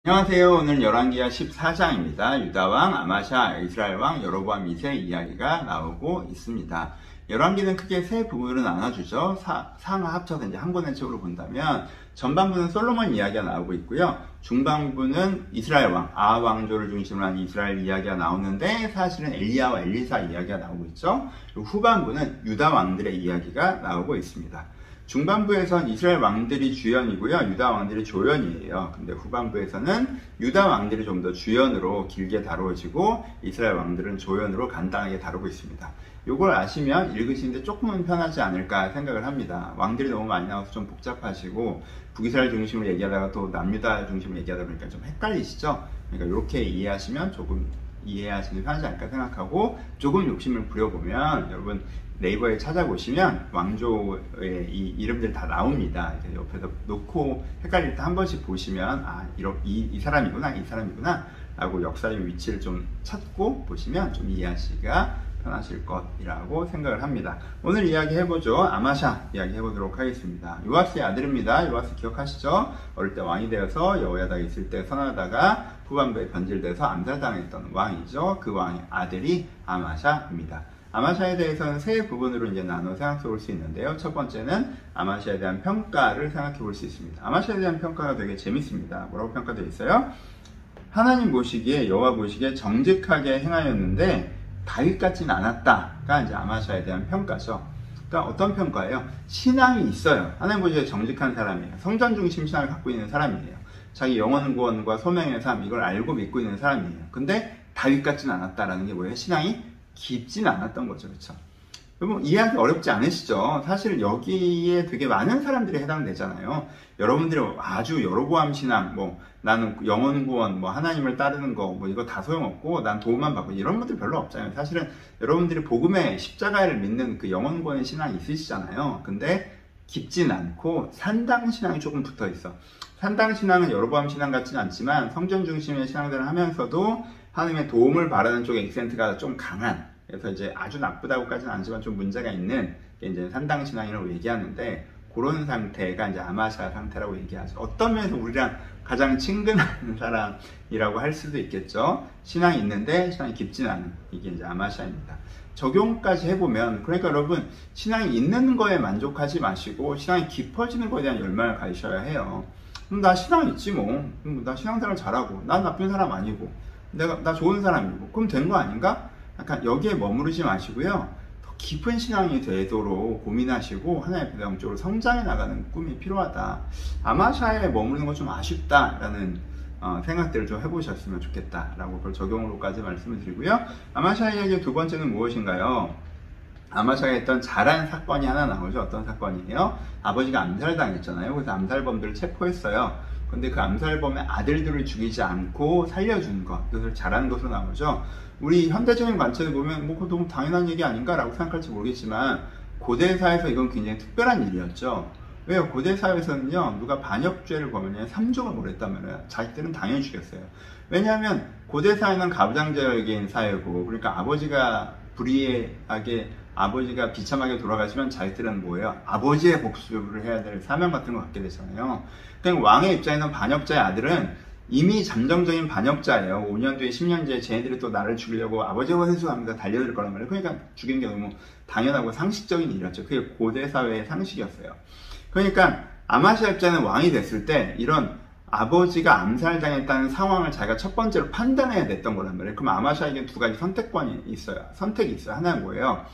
안녕하세요. 오늘 열왕기하 14장입니다. 유다왕, 아마샤, 이스라엘왕, 여로보암 2세 이야기가 나오고 있습니다. 열왕기는 크게 세 부분으로 나눠주죠. 상하 합쳐서 이제 한 권의 책으로 본다면 전반부는 솔로몬 이야기가 나오고 있고요. 중반부는 이스라엘 왕, 아하 왕조를 중심으로 한 이스라엘 이야기가 나오는데 사실은 엘리야와 엘리사 이야기가 나오고 있죠. 그리고 후반부는 유다 왕들의 이야기가 나오고 있습니다. 중반부에선 이스라엘 왕들이 주연이고요. 유다 왕들이 조연이에요. 근데 후반부에서는 유다 왕들이 좀 더 주연으로 길게 다루어지고 이스라엘 왕들은 조연으로 간단하게 다루고 있습니다. 이걸 아시면 읽으시는데 조금은 편하지 않을까 생각을 합니다. 왕들이 너무 많이 나와서 좀 복잡하시고 북이스라엘 중심으로 얘기하다가 또 남유다 중심으로 얘기하다 보니까 좀 헷갈리시죠? 그러니까 이렇게 이해하시면 조금 이해하시는 편하지 않을까 생각하고 조금 욕심을 부려보면 여러분 네이버에 찾아보시면 왕조의 이 이름들 다 나옵니다. 옆에서 놓고 헷갈릴 때 한 번씩 보시면 이 사람이구나 이 사람이구나 라고 역사의 위치를 좀 찾고 보시면 좀 이해하시기가 편하실 것이라고 생각을 합니다. 오늘 이야기 해보죠. 아마샤 이야기 해보도록 하겠습니다. 요아스의 아들입니다. 요아스 기억하시죠? 어릴 때 왕이 되어서 여호야다에 있을 때 선하다가 후반부에 변질돼서 암살당했던 왕이죠. 그 왕의 아들이 아마샤입니다. 아마샤에 대해서는 세 부분으로 이제 나눠 생각해 볼 수 있는데요. 첫 번째는 아마샤에 대한 평가를 생각해 볼 수 있습니다. 아마샤에 대한 평가가 되게 재밌습니다. 뭐라고 평가되어 있어요? 하나님 보시기에 여호와 보시기에 정직하게 행하였는데 다윗 같진 않았다가 이제 아마샤에 대한 평가죠. 그러니까 어떤 평가예요? 신앙이 있어요. 하나님 보시기에 정직한 사람이에요. 성전 중심 신앙을 갖고 있는 사람이에요. 자기 영혼 구원과 소명의 삶 이걸 알고 믿고 있는 사람이에요. 근데 다윗 같진 않았다라는 게 뭐예요? 신앙이 깊진 않았던 거죠. 그렇죠? 여러분 이해하기 어렵지 않으시죠? 사실 여기에 되게 많은 사람들이 해당되잖아요. 여러분들이 아주 여로보암 신앙, 나는 영혼 구원, 하나님을 따르는 거, 이거 다 소용없고 난 도움만 받고 이런 분들 별로 없잖아요. 사실은 여러분들이 복음의 십자가를 믿는 그 영혼 구원의 신앙이 있으시잖아요. 근데 깊진 않고 산당 신앙이 조금 붙어 있어. 산당 신앙은 여로보암 신앙 같지는 않지만 성전 중심의 신앙들을 하면서도 하나님의 도움을 바라는 쪽의 액센트가 좀 강한, 그래서 이제 아주 나쁘다고까지는 아니지만 좀 문제가 있는 게 이제 산당 신앙이라고 얘기하는데 그런 상태가 이제 아마샤 상태라고 얘기하죠. 어떤 면에서 우리랑 가장 친근한 사람이라고 할 수도 있겠죠. 신앙이 있는데 신앙이 깊진 않은 이게 이제 아마샤입니다. 적용까지 해보면 그러니까 여러분 신앙이 있는 거에 만족하지 마시고 신앙이 깊어지는 거에 대한 열망을 가지셔야 해요. 나 신앙 있지 나 신앙생활 잘하고 난 나쁜 사람 아니고 나 좋은 사람이고 그럼 된 거 아닌가? 약간 여기에 머무르지 마시고요. 더 깊은 신앙이 되도록 고민하시고 하나님의 배경적으로 성장해 나가는 꿈이 필요하다. 아마샤에 머무르는 거 좀 아쉽다라는 생각들을 좀 해보셨으면 좋겠다라고 그걸 적용으로까지 말씀을 드리고요. 아마샤 이야기의 두 번째는 무엇인가요? 아마샤가 했던 잘한 사건이 하나 나오죠. 어떤 사건이에요? 아버지가 암살당했잖아요. 그래서 암살범들을 체포했어요. 근데 그 암살범의 아들들을 죽이지 않고 살려주는 것, 그것을 잘하는 것으로 나오죠. 우리 현대적인 관점에 보면 그거 너무 당연한 얘기 아닌가라고 생각할지 모르겠지만 고대사에서 이건 굉장히 특별한 일이었죠. 왜요? 고대사에서는요 누가 반역죄를 범하면 3족을 몰했단 말이에요. 자식들은 당연히 죽였어요. 왜냐하면 고대사회는 가부장적인 사회고, 그러니까 아버지가 불의하게 아버지가 비참하게 돌아가시면 자식들은 뭐예요? 아버지의 복수를 해야 될 사명 같은 거 갖게 되잖아요. 그러니까 왕의 입장에서 반역자의 아들은 이미 잠정적인 반역자예요. 5년 뒤에 10년 뒤에 쟤네들이 또 나를 죽이려고 아버지와 회수합니다. 달려들 거란 말이에요. 그러니까 죽이는 게 너무 당연하고 상식적인 일이었죠. 그게 고대 사회의 상식이었어요. 그러니까 아마시아 입장에는 왕이 됐을 때 이런 아버지가 암살당했다는 상황을 자기가 첫 번째로 판단해야 됐던 거란 말이에요. 그럼 아마시아에게 두 가지 선택권이 있어요. 선택이 있어요. 하나는 뭐예요?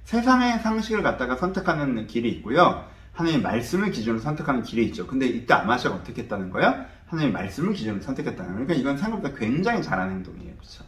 세상의 상식을 갖다가 선택하는 길이 있고요. 하나님의 말씀을 기준으로 선택하는 길이 있죠. 근데 이때 아마시아가 어떻게 했다는 거예요? 하나님의 말씀을 기준으로 선택했다는 거예요. 그러니까 이건 생각보다 굉장히 잘하는 행동이에요. 그렇죠?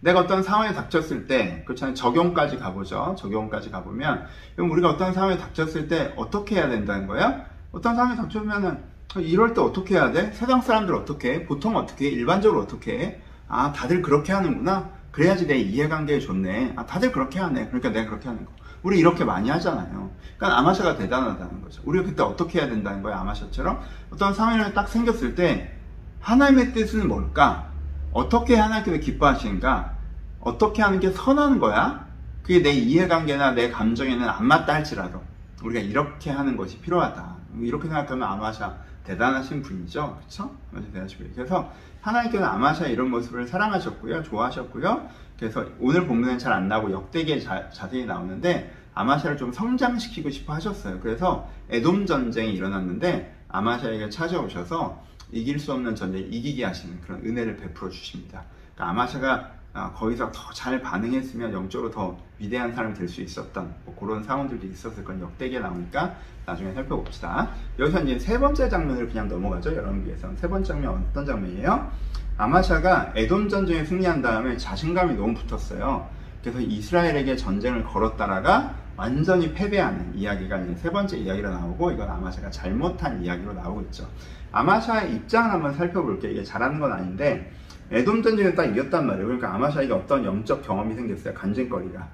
내가 어떤 상황에 닥쳤을 때, 그렇잖아요. 적용까지 가보죠. 적용까지 가보면, 그럼 우리가 어떤 상황에 닥쳤을 때 어떻게 해야 된다는 거예요? 어떤 상황에 닥쳐보면은, 이럴 때 어떻게 해야 돼? 세상 사람들 어떻게 해? 보통 어떻게 해? 일반적으로 어떻게 해? 다들 그렇게 하는구나? 그래야지 내 이해관계에 좋네. 다들 그렇게 하네. 그러니까 내가 그렇게 하는 거. 우리 이렇게 많이 하잖아요. 그러니까 아마샤가 대단하다는 거죠. 우리가 그때 어떻게 해야 된다는 거예요. 아마샤처럼. 어떤 상황이 딱 생겼을 때 하나님의 뜻은 뭘까? 어떻게 하나님께서 기뻐하시는가? 어떻게 하는 게 선한 거야? 그게 내 이해관계나 내 감정에는 안 맞다 할지라도 우리가 이렇게 하는 것이 필요하다. 이렇게 생각하면 아마샤 대단하신 분이죠. 그쵸? 대단하신 분이죠. 그래서 하나님께서 아마샤 이런 모습을 사랑하셨고요. 좋아하셨고요. 그래서 오늘 본문은 잘 안 나오고 역대기에 자세히 나오는데 아마샤를 좀 성장시키고 싶어 하셨어요. 그래서 에돔 전쟁이 일어났는데 아마샤에게 찾아오셔서 이길 수 없는 전쟁을 이기게 하시는 그런 은혜를 베풀어 주십니다. 그러니까 아마샤가 거기서 더 잘 반응했으면 영적으로 더 위대한 사람이 될 수 있었던 뭐 그런 상황들도 있었을 건 역대기에 나오니까 나중에 살펴봅시다. 여기서 이제 세 번째 장면을 그냥 넘어가죠. 여러분께서는 세 번째 장면 어떤 장면이에요? 아마샤가 에돔 전쟁에 승리한 다음에 자신감이 너무 붙었어요. 그래서 이스라엘에게 전쟁을 걸었다라가 완전히 패배하는 이야기가 이제 세 번째 이야기로 나오고, 이건 아마샤가 잘못한 이야기로 나오고 있죠. 아마샤의 입장을 한번 살펴볼게요. 이게 잘하는 건 아닌데 에돔 전쟁에 딱 이겼단 말이에요. 그러니까 아마샤에게 어떤 영적 경험이 생겼어요. 간증거리가.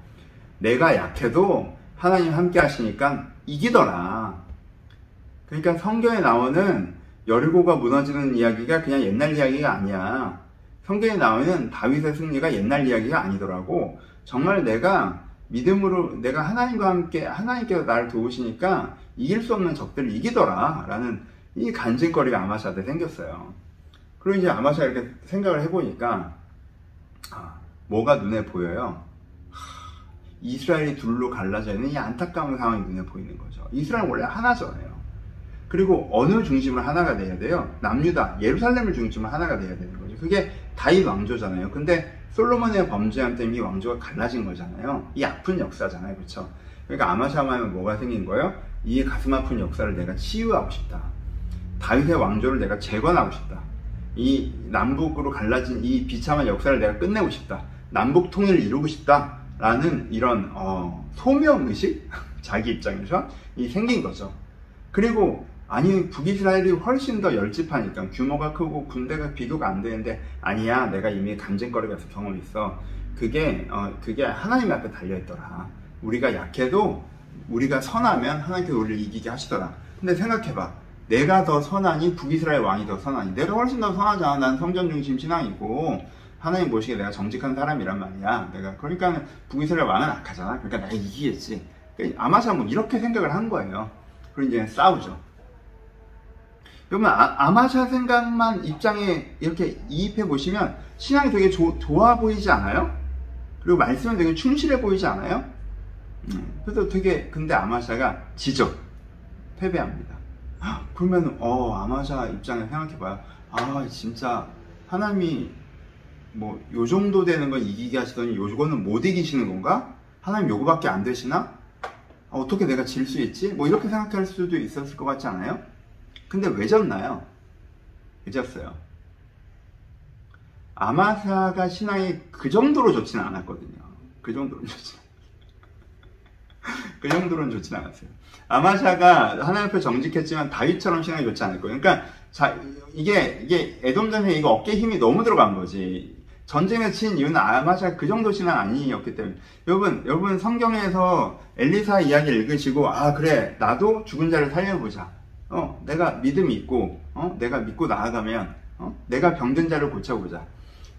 내가 약해도 하나님 함께 하시니까 이기더라. 그러니까 성경에 나오는 여리고가 무너지는 이야기가 그냥 옛날 이야기가 아니야. 성경에 나오는 다윗의 승리가 옛날 이야기가 아니더라고. 정말 내가 믿음으로 내가 하나님과 함께 하나님께서 나를 도우시니까 이길 수 없는 적들을 이기더라 라는 이 간증거리가 아마샤한테 생겼어요. 그리고 이제 아마샤가 이렇게 생각을 해보니까 뭐가 눈에 보여요? 이스라엘이 둘로 갈라져 있는 이 안타까운 상황이 눈에 보이는 거죠. 이스라엘은 원래 하나잖아요. 그리고 어느 중심으로 하나가 돼야 돼요? 남유다, 예루살렘을 중심으로 하나가 돼야 되는 거죠. 그게 다윗 왕조잖아요. 근데 솔로몬의 범죄함 때문에 이 왕조가 갈라진 거잖아요. 이 아픈 역사잖아요. 그렇죠? 그러니까 아마샤만 뭐가 생긴 거예요? 이 가슴 아픈 역사를 내가 치유하고 싶다. 다윗의 왕조를 내가 재건하고 싶다. 이 남북으로 갈라진 이 비참한 역사를 내가 끝내고 싶다. 남북 통일을 이루고 싶다. 라는 이런 소명의식? 자기 입장에서 생긴 거죠. 그리고 아니 북이스라엘이 훨씬 더 열집하니까 규모가 크고 군대가 비교가 안 되는데 아니야 내가 이미 간증거리가 있어 경험이 있어. 그게 하나님 앞에 달려있더라. 우리가 약해도 우리가 선하면 하나님께서 우리를 이기게 하시더라. 근데 생각해봐. 내가 더 선하니 북이스라엘 왕이 더 선하니? 내가 훨씬 더 선하잖아. 난 성전 중심 신앙이고 하나님 보시기에 내가 정직한 사람이란 말이야. 그러니까 북이스라엘 왕은 악하잖아. 그러니까 내가 이기겠지. 아마샤 뭐 이렇게 생각을 한 거예요. 그리고 이제 싸우죠. 여러분 아마샤 생각만 입장에 이렇게 이입해 보시면 신앙이 되게 좋아 보이지 않아요? 그리고 말씀은 되게 충실해 보이지 않아요? 그래서 근데 아마샤가 지죠. 패배합니다. 그러면 아마샤 입장에 생각해봐요. 진짜 하나님이 뭐 요 정도 되는 건 이기게 하시더니 요거는 못 이기시는 건가? 하나님 요거밖에 안 되시나? 어떻게 내가 질 수 있지? 뭐 이렇게 생각할 수도 있었을 것 같지 않아요? 근데 왜 졌나요? 왜 졌어요? 아마샤가 신앙이 그 정도로 좋지는 않았거든요. 그 정도로 좋진 않았어요. 아마샤가 하나님 앞에 정직했지만 다윗처럼 신앙이 좋지 않을 거예요. 그러니까 이게 에돔 전에 이거 어깨 힘이 너무 들어간 거지. 전쟁에 친 이유는 아마샤가 그 정도 신앙 아니었기 때문에. 여러분 성경에서 엘리사 이야기를 읽으시고 그래 나도 죽은 자를 살려보자. 내가 믿음이 있고 내가 믿고 나아가면 내가 병든 자를 고쳐보자.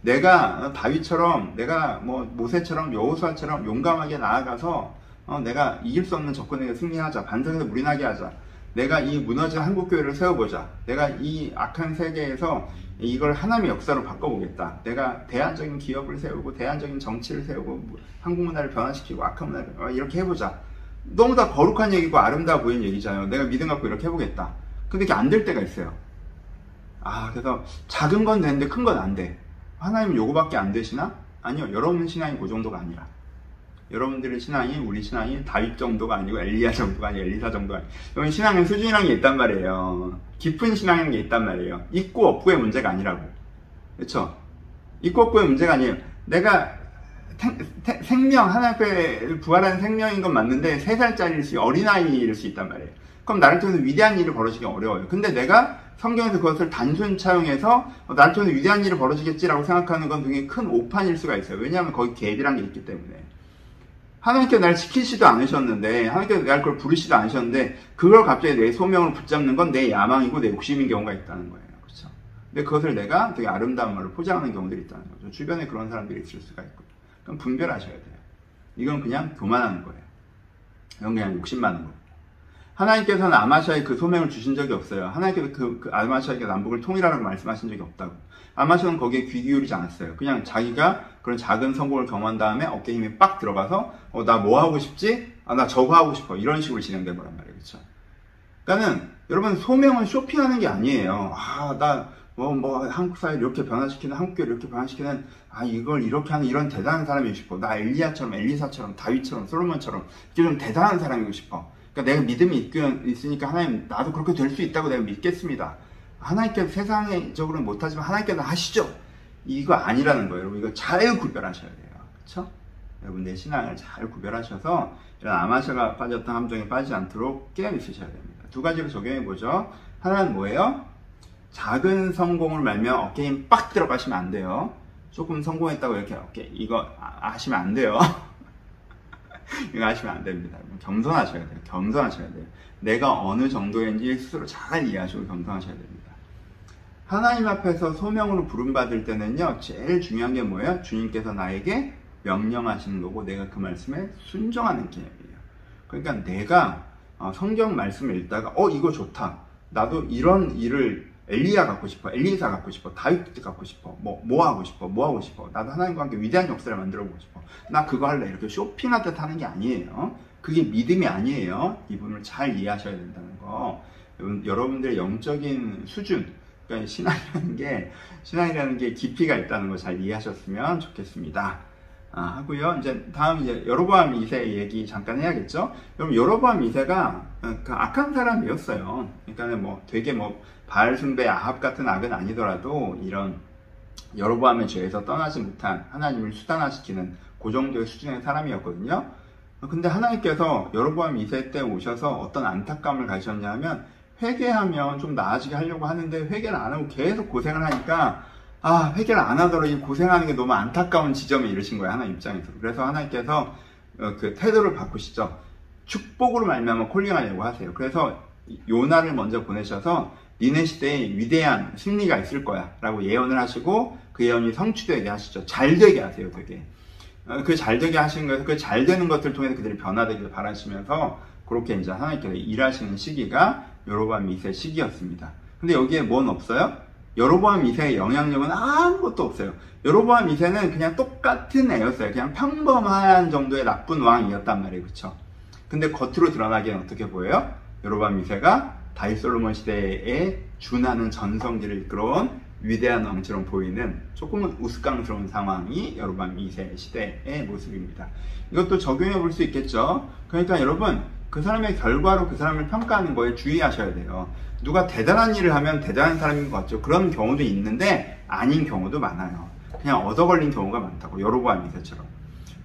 내가 다윗처럼 내가 뭐 모세처럼 여호수아처럼 용감하게 나아가서 내가 이길 수 없는 적군에게 승리하자. 반성해서 물이 나게 하자. 내가 이 무너진 한국교회를 세워보자. 내가 이 악한 세계에서 이걸 하나님의 역사로 바꿔보겠다. 내가 대안적인 기업을 세우고 대안적인 정치를 세우고 한국 문화를 변화시키고 악한 문화를 이렇게 해보자. 너무 다 거룩한 얘기고 아름다워 보이는 얘기잖아요. 내가 믿음 갖고 이렇게 해보겠다. 근데 이게 안 될 때가 있어요. 그래서 작은 건 되는데 큰 건 안 돼. 하나님 요거밖에 안 되시나? 아니요. 여러분 신앙이 그 정도가 아니라. 여러분들의 신앙이 우리 신앙이 다윗 정도가 아니고 엘리야 정도가 아니고 엘리사 정도가 아니고 여러분 신앙은 수준이라는 게 있단 말이에요. 깊은 신앙이라는 게 있단 말이에요. 있고 없고의 문제가 아니라고. 그렇죠? 있고 없고의 문제가 아니에요. 내가 생명 하나님 앞에 부활한 생명인 건 맞는데 3살짜리 어린아이일 수 있단 말이에요. 그럼 나를 통해서 위대한 일을 벌어지기 어려워요. 근데 내가 성경에서 그것을 단순 차용해서 나를 통해서 위대한 일을 벌어지겠지라고 생각하는 건 되게 큰 오판일 수가 있어요. 왜냐하면 거기 계획이란 게 있기 때문에. 하나님께서 나를 지키시도 않으셨는데 하나님께서 내가 그걸 부르시도 않으셨는데 그걸 갑자기 내 소명을 붙잡는 건 내 야망이고 내 욕심인 경우가 있다는 거예요. 그렇죠? 근데 그것을 내가 되게 아름다운 말로 포장하는 경우들이 있다는 거죠. 주변에 그런 사람들이 있을 수가 있고. 그럼 분별하셔야 돼요. 이건 그냥 교만하는 거예요. 이건 그냥 욕심 많은 거예요. 하나님께서는 아마샤에 그 소명을 주신 적이 없어요. 하나님께서 그 아마샤에게 남북을 통일하라고 말씀하신 적이 없다고. 아마샤는 거기에 귀 기울이지 않았어요. 그냥 자기가 그런 작은 성공을 경험한 다음에 어깨 힘이 빡 들어가서 나 뭐 하고 싶지? 나 저거 하고 싶어. 이런 식으로 진행된 거란 말이에요. 그렇죠? 그러니까는 여러분 소명은 쇼핑하는 게 아니에요. 나 한국 사회를 이렇게 변화시키는, 한국교회를 이렇게 변화시키는, 이걸 이렇게 하는 이런 대단한 사람이고 싶어. 나 엘리야처럼, 엘리사처럼, 다윗처럼, 솔로몬처럼 이렇게 좀 대단한 사람이고 싶어. 그러니까 내가 믿음이 있으니까 하나님 나도 그렇게 될 수 있다고 내가 믿겠습니다. 하나님께서 세상적으로는 못하지만 하나님께서 하시죠. 이거 아니라는 거예요. 여러분 이거 잘 구별하셔야 돼요. 그렇죠? 여러분 내 신앙을 잘 구별하셔서 이런 아마샤가 빠졌던 함정에 빠지지 않도록 깨어 있으셔야 됩니다. 두 가지로 적용해 보죠. 하나는 뭐예요? 작은 성공을 말면 어깨 힘 빡 들어가시면 안 돼요. 조금 성공했다고 이렇게 어깨 이거 하시면 안 돼요. 이거 하시면 안 됩니다. 겸손하셔야 돼요. 겸손하셔야 돼요. 내가 어느 정도인지 스스로 잘 이해하시고 겸손하셔야 됩니다. 하나님 앞에서 소명으로 부름받을 때는요, 제일 중요한 게 뭐예요? 주님께서 나에게 명령하시는 거고 내가 그 말씀에 순종하는 개념이에요. 그러니까 내가 성경 말씀을 읽다가 이거 좋다. 나도 이런 일을 엘리야 갖고 싶어, 엘리사 갖고 싶어, 다윗 갖고 싶어, 뭐 하고 싶어. 나도 하나님과 함께 위대한 역사를 만들어 보고 싶어. 나 그거 할래. 이렇게 쇼핑하듯 하는 게 아니에요. 그게 믿음이 아니에요. 이 부분을 잘 이해하셔야 된다는 거. 여러분들의 영적인 수준, 그러니까 신앙이라는 게 깊이가 있다는 거 잘 이해하셨으면 좋겠습니다. 하고요. 이제 다음 여로보암 2세 얘기 잠깐 해야겠죠. 여러분 여로보암 2세가 악한 사람이었어요. 그러니까 되게 바알 숭배 아합 같은 악은 아니더라도 이런 여로보암의 죄에서 떠나지 못한 하나님을 수단화시키는 그 정도의 수준의 사람이었거든요. 근데 하나님께서 여로보암 2세 때 오셔서 어떤 안타까움을 가지셨냐면 회개하면 좀 나아지게 하려고 하는데 회개를 안 하고 계속 고생을 하니까 회개를 안 하더라도 이 고생하는 게 너무 안타까운 지점에 이르신 거예요. 하나님 입장에서. 그래서 하나님께서 그 태도를 바꾸시죠. 축복으로 말미암아 콜링하려고 하세요. 그래서 요나를 먼저 보내셔서 니네 시대에 위대한 승리가 있을 거야 라고 예언을 하시고 그 예언이 성취되게 하시죠. 잘 되게 하세요. 되게. 그 잘 되게 하시는 거에서 그 잘 되는 것들을 통해서 그들이 변화되기를 바라시면서 그렇게 이제 하나님께서 일하시는 시기가 여로보암 2세 시기였습니다. 근데 여기에 뭔 없어요? 여로보암 2세의 영향력은 아무것도 없어요. 여로보암 2세는 그냥 똑같은 애였어요. 그냥 평범한 정도의 나쁜 왕이었단 말이에요. 그쵸? 근데 겉으로 드러나기엔 어떻게 보여요? 여로보암 2세가 다윗 솔로몬 시대에 준하는 전성기를 이끌어온 위대한 왕처럼 보이는 조금은 우스꽝스러운 상황이 여로보암 2세 시대의 모습입니다. 이것도 적용해 볼 수 있겠죠? 그러니까 여러분 그 사람의 결과로 그 사람을 평가하는 거에 주의하셔야 돼요. 누가 대단한 일을 하면 대단한 사람인 것 같죠. 그런 경우도 있는데 아닌 경우도 많아요. 그냥 얻어걸린 경우가 많다고. 여로보암 2세처럼.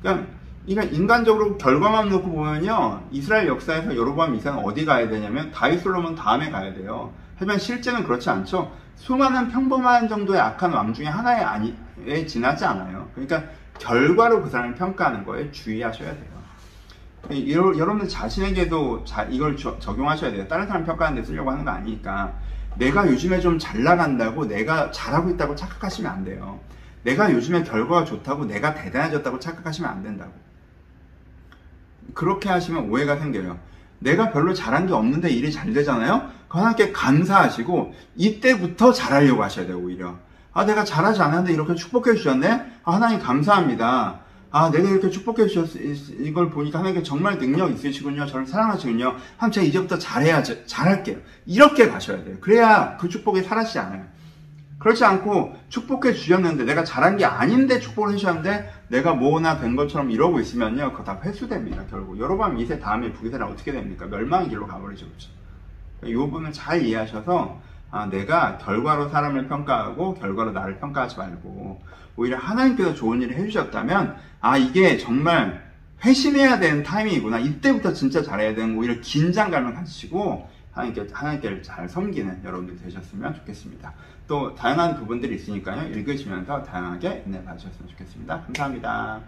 그러니까 인간적으로 결과만 놓고 보면요, 이스라엘 역사에서 여로보암 2세는 어디 가야 되냐면 다윗 솔로몬 다음에 가야 돼요. 하지만 실제는 그렇지 않죠. 수많은 평범한 정도의 악한 왕 중에 하나에 지나지 않아요. 그러니까 결과로 그 사람을 평가하는 거에 주의하셔야 돼요. 여러분들 자신에게도 이걸 적용하셔야 돼요. 다른 사람 평가하는 데 쓰려고 하는 거 아니니까. 내가 요즘에 좀 잘 나간다고 내가 잘하고 있다고 착각하시면 안 돼요. 내가 요즘에 결과가 좋다고 내가 대단해졌다고 착각하시면 안 된다고. 그렇게 하시면 오해가 생겨요. 내가 별로 잘한 게 없는데 일이 잘 되잖아요? 하나님께 감사하시고 이때부터 잘하려고 하셔야 돼요. 오히려 내가 잘하지 않았는데 이렇게 축복해 주셨네? 하나님 감사합니다. 내가 이렇게 축복해 주셨어. 이걸 보니까 하나님께 정말 능력 있으시군요. 저를 사랑하시군요. 하나님 제가 이제부터 잘할게요. 이렇게 가셔야 돼요. 그래야 그 축복이 사라지지 않아요. 그렇지 않고 축복해 주셨는데 내가 잘한 게 아닌데 축복을 해주셨는데 내가 뭐나 된 것처럼 이러고 있으면요, 그거 다 회수됩니다. 결국 여로보암 2세 다음에 부귀세는 어떻게 됩니까? 멸망의 길로 가버리죠. 그렇죠? 이 부분을 잘 이해하셔서 내가 결과로 사람을 평가하고 결과로 나를 평가하지 말고 오히려 하나님께서 좋은 일을 해주셨다면 이게 정말 회심해야 되는 타이밍이구나. 이때부터 진짜 잘해야 되는 오히려 긴장감을 가지시고 하나님께를 잘 섬기는 여러분들이 되셨으면 좋겠습니다. 또 다양한 부분들이 있으니까요. 읽으시면서 다양하게 은혜 받으셨으면 좋겠습니다. 감사합니다.